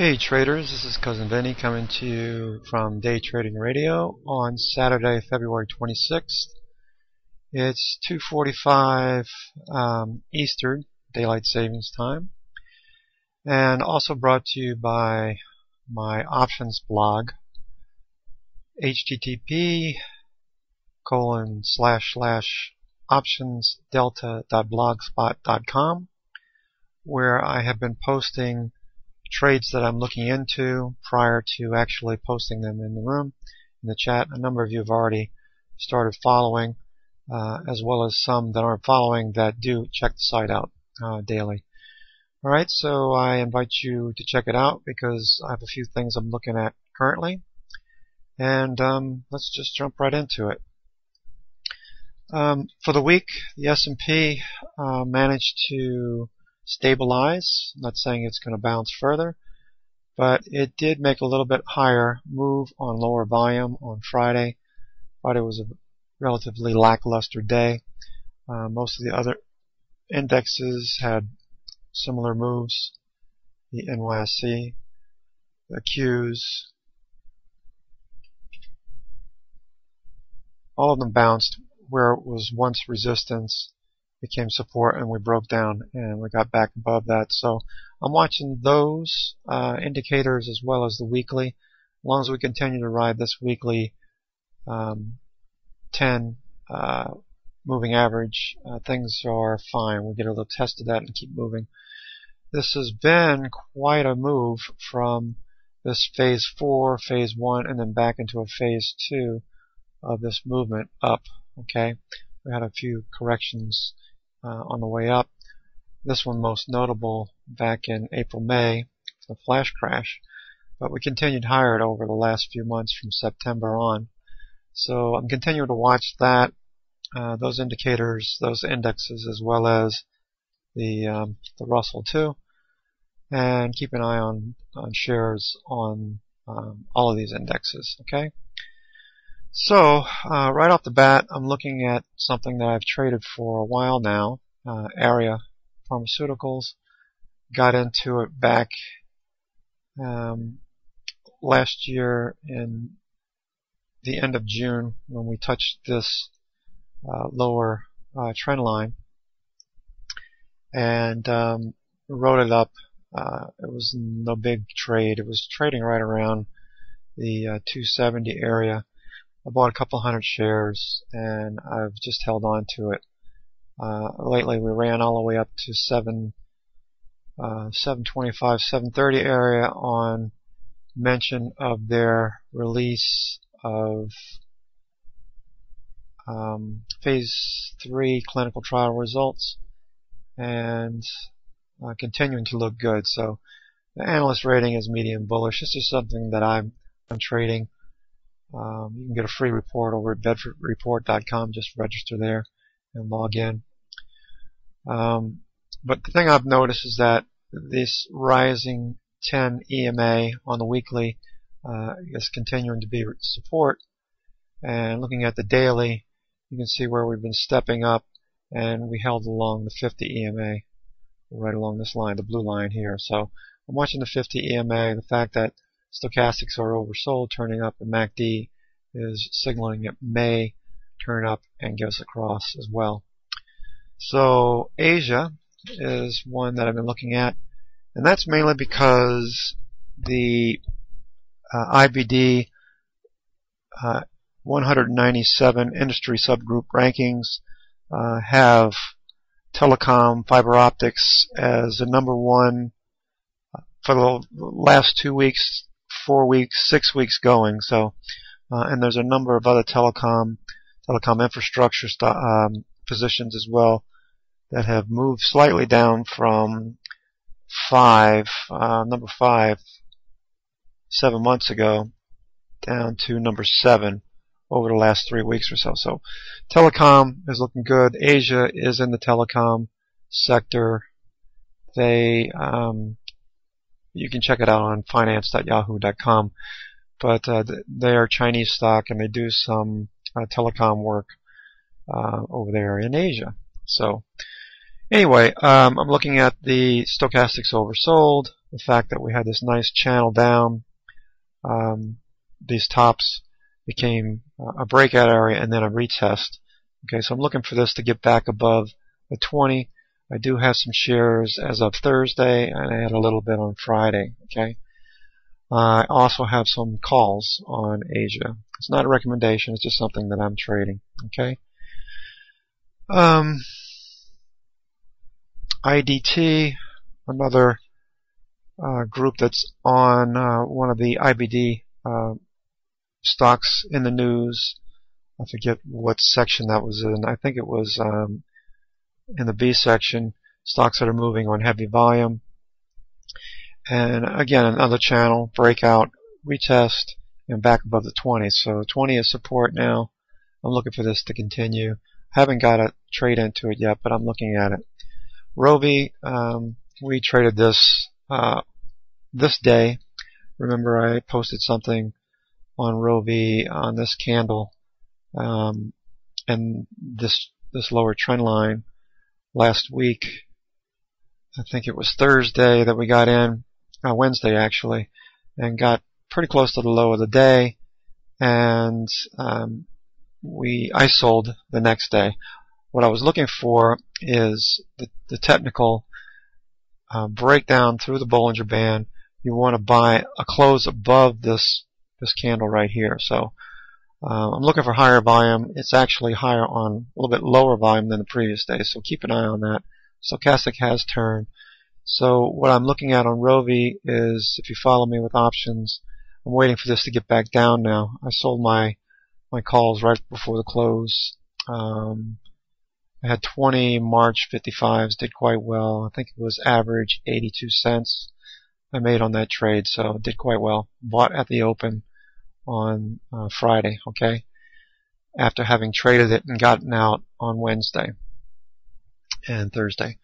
Hey traders, this is Cousin Vinny coming to you from Day Trading Radio on Saturday, February 26th. It's 2:45 Eastern Daylight Savings Time, and also brought to you by my options blog, http://optionsdelta.blogspot.com, where I have been posting trades that I'm looking into prior to actually posting them in the room, in the chat. A number of you have already started following, as well as some that aren't following that do check the site out daily. Alright, so I invite you to check it out because I have a few things I'm looking at currently. And let's just jump right into it. For the week, the S&P managed to stabilize. I'm not saying it's going to bounce further, but it did make a little bit higher move on lower volume on Friday. Friday was a relatively lackluster day. Most of the other indexes had similar moves. The NYSE, the Qs, all of them bounced where it was once resistance, became support, and we broke down and we got back above that. So I'm watching those indicators as well as the weekly. As long as we continue to ride this weekly 10 moving average, things are fine. We get a little test of that and keep moving. This has been quite a move from this phase 4, phase 1, and then back into a phase 2 of this movement up. Okay, we had a few corrections on the way up. This one most notable back in April, May, the flash crash. But we continued higher over the last few months from September on. So I'm continuing to watch that, those indicators, those indexes, as well as the Russell too, and keep an eye on shares on all of these indexes. Okay. So, right off the bat, I'm looking at something that I've traded for a while now, Aria Pharmaceuticals. Got into it back last year in the end of June when we touched this lower trend line, and wrote it up. It was no big trade. It was trading right around the 270 area. I bought a couple hundred shares and I've just held on to it. Lately we ran all the way up to 725, 730 area on mention of their release of phase 3 clinical trial results, and continuing to look good. So the analyst rating is medium bullish. This is something that I'm trading. You can get a free report over at bedfordreport.com. Just register there and log in. But the thing I've noticed is that this rising 10 EMA on the weekly is continuing to be support. And looking at the daily, you can see where we've been stepping up, and we held along the 50 EMA, right along this line, the blue line here. So I'm watching the 50 EMA. The fact that stochastics are oversold, turning up, and MACD is signaling it may turn up and give us a cross as well. So Asia is one that I've been looking at, and that's mainly because the IBD 197 industry subgroup rankings have telecom, fiber optics as the number one for the last 2 weeks, 4 weeks, 6 weeks going. So, and there's a number of other telecom infrastructure positions as well that have moved slightly down from number 5, 7 months ago, down to number 7 over the last 3 weeks or so. So, telecom is looking good. Asia is in the telecom sector. They you can check it out on finance.yahoo.com. But they are Chinese stock, and they do some telecom work over there in Asia. So Anyway, I'm looking at the stochastics oversold, the fact that we had this nice channel down. These tops became a breakout area and then a retest. Okay, so I'm looking for this to get back above the 20. I do have some shares as of Thursday, and I had a little bit on Friday. Okay, I also have some calls on Asia. It's not a recommendation; it's just something that I'm trading. Okay. IDT, another group that's on one of the IBD stocks in the news. I forget what section that was in. I think it was in the B section, stocks that are moving on heavy volume. And again, another channel, breakout, retest, and back above the 20. So 20 is support now. I'm looking for this to continue. Haven't got a trade into it yet, but I'm looking at it. Rovi, we traded this this day. Remember, I posted something on Rovi on this candle and this lower trend line last week. I think it was Thursday that we got in, Wednesday actually, and got pretty close to the low of the day, and I sold the next day. What I was looking for is the technical breakdown through the Bollinger Band. You want to buy a close above this candle right here. So I'm looking for higher volume. It's actually higher on a little bit lower volume than the previous day, so keep an eye on that. Stochastic has turned. So what I'm looking at on Rovi is, if you follow me with options, I'm waiting for this to get back down now. I sold my calls right before the close. I had 20 March 55s, did quite well. I think it was average 82 cents I made on that trade, so it did quite well. Bought at the open on Friday, okay, after having traded it and gotten out on Wednesday and Thursday.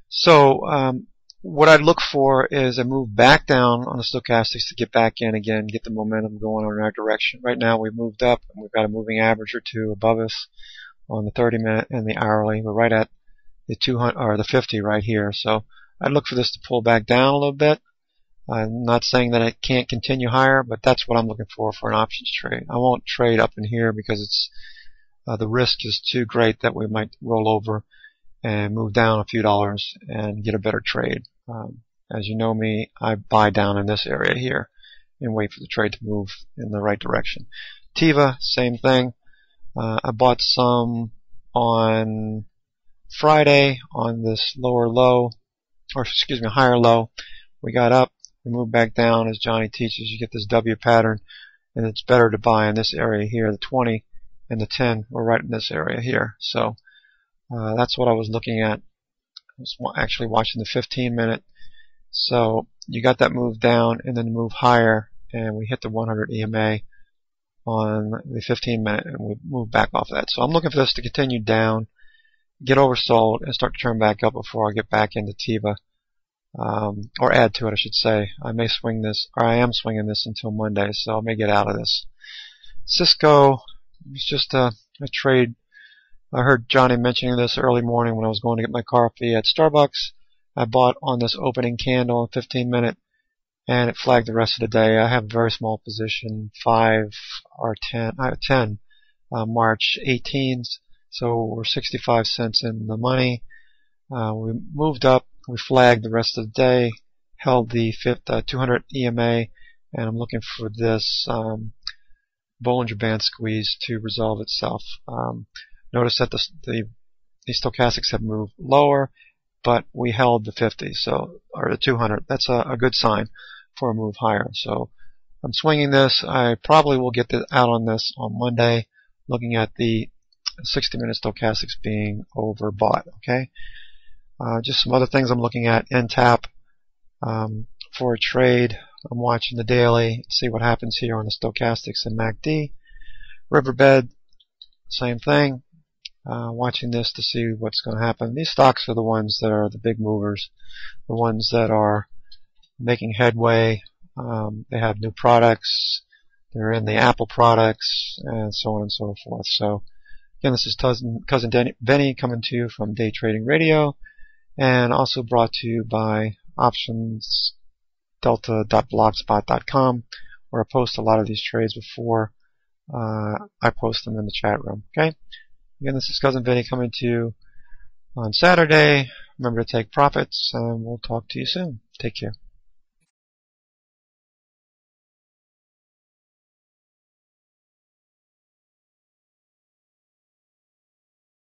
So what I'd look for is a move back down on the stochastics to get back in again, get the momentum going in our direction. Right now we've moved up and we've got a moving average or two above us on the 30-minute and the hourly. We're right at the 200 or the 50 right here. So I'd look for this to pull back down a little bit. I'm not saying that it can't continue higher, but that's what I'm looking for an options trade. I won't trade up in here because it's the risk is too great that we might roll over and move down a few dollars and get a better trade. As you know me, I buy down in this area here and wait for the trade to move in the right direction. Teva, same thing. I bought some on Friday on this lower low, or excuse me, higher low. We got up, we moved back down. As Johnny teaches, you get this W pattern, and it's better to buy in this area here. The 20 and the 10 were right in this area here. So that's what I was looking at. I was actually watching the 15-minute. So you got that move down and then move higher, and we hit the 100 EMA on the 15-minute, and we move back off of that. So I'm looking for this to continue down, get oversold, and start to turn back up before I get back into Teva, or add to it, I should say. I may swing this, or I am swinging this until Monday, so I may get out of this. Cisco, it's just a trade. I heard Johnny mentioning this early morning when I was going to get my coffee at Starbucks. I bought on this opening candle, 15-minute, and it flagged the rest of the day. I have a very small position, 5 or 10. I have 10 March 18s, so we're 65 cents in the money. We moved up, we flagged the rest of the day, held the 200 EMA, and I'm looking for this Bollinger Band squeeze to resolve itself. Notice that the stochastics have moved lower, but we held the 50, so, or the 200. That's a good sign for a move higher. So I'm swinging this. I probably will get out on this on Monday, looking at the 60-minute stochastics being overbought. Okay. Just some other things I'm looking at. NTAP for a trade. I'm watching the daily, see what happens here on the stochastics and MACD. Riverbed, same thing. Watching this to see what's going to happen. These stocks are the ones that are the big movers, the ones that are making headway. They have new products. They're in the Apple products, and so on and so forth. So, again, this is Cousin Benny coming to you from Day Trading Radio. and also brought to you by optionsdelta.blogspot.com, where I post a lot of these trades before I post them in the chat room. Okay. Again, this is Cousin Vinny coming to you on Saturday. Remember to take profits, and we'll talk to you soon. Take care.